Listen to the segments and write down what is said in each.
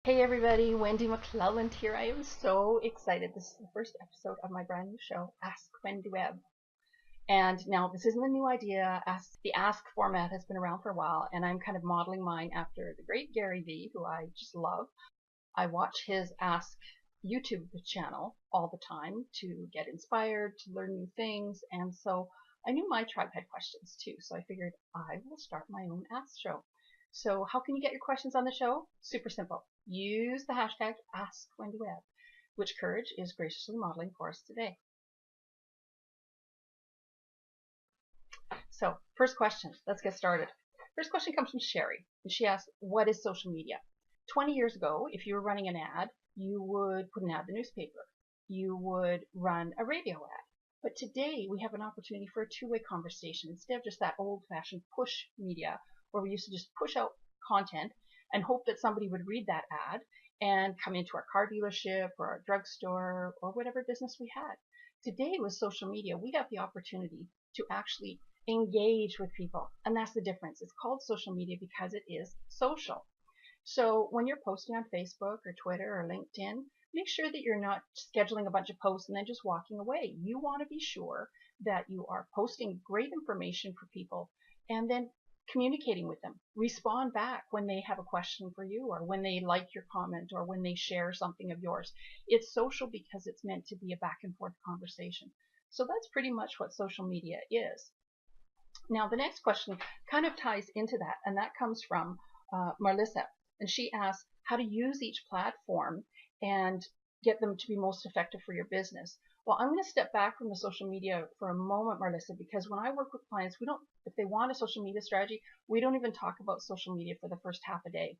Hey everybody, Wendy McClelland here. I am so excited. This is the first episode of my brand new show, Ask Wendy Webb. And now this isn't a new idea. The Ask format has been around for a while, and I'm kind of modeling mine after the great Gary Vee, who I just love. I watch his Ask YouTube channel all the time to get inspired, to learn new things, and so I knew my tribe had questions too, so I figured I will start my own Ask show. So how can you get your questions on the show? Super simple. Use the hashtag AskWendyWebb, which Courage is graciously modeling for us today. So first question, let's get started. First question comes from Sherry, and she asks, what is social media? 20 years ago, if you were running an ad, you would put an ad in the newspaper. You would run a radio ad. But today we have an opportunity for a two-way conversation instead of just that old-fashioned push media where we used to just push out content and hope that somebody would read that ad and come into our car dealership or our drugstore or whatever business we had. Today with social media, we have the opportunity to actually engage with people. And that's the difference. It's called social media because it is social. So when you're posting on Facebook or Twitter or LinkedIn, make sure that you're not scheduling a bunch of posts and then just walking away. You want to be sure that you are posting great information for people and then communicating with them. Respond back when they have a question for you or when they like your comment or when they share something of yours. It's social because it's meant to be a back and forth conversation. So that's pretty much what social media is. Now, the next question kind of ties into that, and that comes from Marlissa. And she asks how to use each platform and get them to be most effective for your business. Well, I'm going to step back from the social media for a moment, Marlissa, because when I work with clients, we don't, if they want a social media strategy, we don't even talk about social media for the first half a day.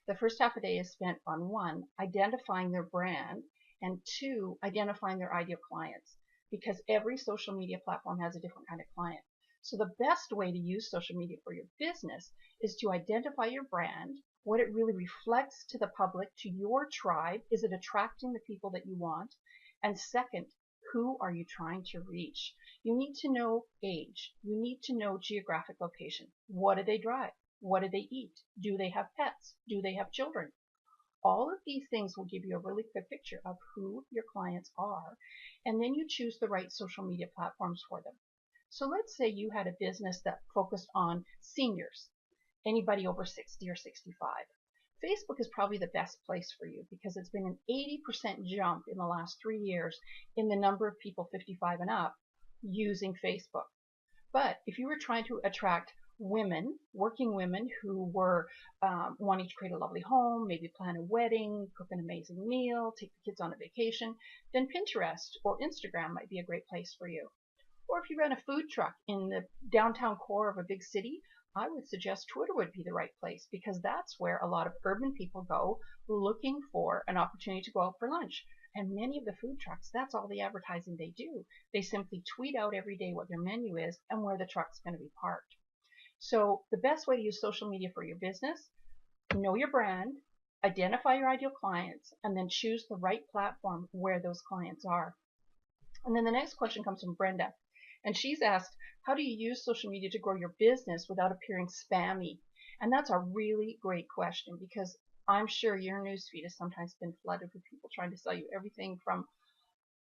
The first half a day is spent on one, identifying their brand, and two, identifying their ideal clients, because every social media platform has a different kind of client. So the best way to use social media for your business is to identify your brand, what it really reflects to the public, to your tribe. Is it attracting the people that you want? And second, who are you trying to reach? You need to know age. You need to know geographic location. What do they drive? What do they eat? Do they have pets? Do they have children? All of these things will give you a really good picture of who your clients are, and then you choose the right social media platforms for them. So let's say you had a business that focused on seniors, anybody over 60 or 65. Facebook is probably the best place for you because it's been an 80% jump in the last 3 years in the number of people 55 and up using Facebook. But if you were trying to attract women, working women who were wanting to create a lovely home, maybe plan a wedding, cook an amazing meal, take the kids on a vacation, then Pinterest or Instagram might be a great place for you. Or if you run a food truck in the downtown core of a big city, I would suggest Twitter would be the right place because that's where a lot of urban people go looking for an opportunity to go out for lunch. And many of the food trucks, that's all the advertising they do. They simply tweet out every day what their menu is and where the truck's going to be parked. So the best way to use social media for your business, know your brand, identify your ideal clients, and then choose the right platform where those clients are. And then the next question comes from Brenda. And she's asked, how do you use social media to grow your business without appearing spammy? And that's a really great question because I'm sure your newsfeed has sometimes been flooded with people trying to sell you everything from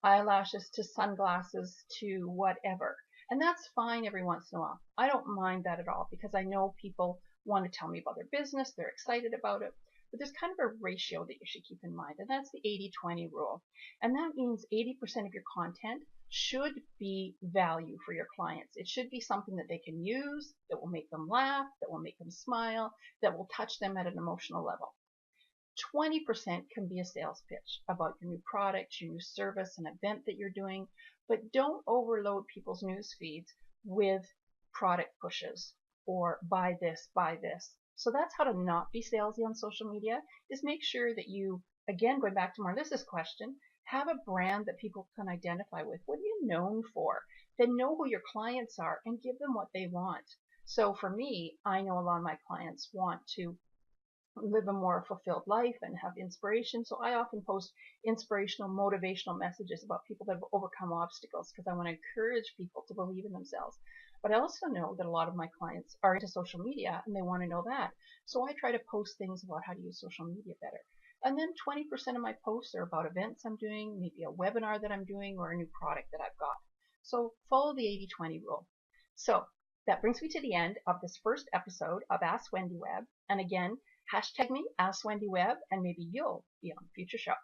eyelashes to sunglasses to whatever. And that's fine every once in a while. I don't mind that at all because I know people want to tell me about their business, they're excited about it. But there's kind of a ratio that you should keep in mind, and that's the 80-20 rule. And that means 80% of your content should be value for your clients. It should be something that they can use, that will make them laugh, that will make them smile, that will touch them at an emotional level. 20% can be a sales pitch about your new product, your new service, an event that you're doing, but don't overload people's news feeds with product pushes or buy this, buy this. So that's how to not be salesy on social media, is make sure that you, again, going back to Marlissa's question, have a brand that people can identify with. What are you known for? Then know who your clients are and give them what they want. So for me, I know a lot of my clients want to live a more fulfilled life and have inspiration. So I often post inspirational, motivational messages about people that have overcome obstacles because I want to encourage people to believe in themselves. But I also know that a lot of my clients are into social media and they want to know that. So I try to post things about how to use social media better. And then 20% of my posts are about events I'm doing, maybe a webinar that I'm doing, or a new product that I've got. So follow the 80-20 rule. So that brings me to the end of this first episode of Ask Wendy Webb. And again, hashtag me, Ask Wendy Webb, and maybe you'll be on a future show.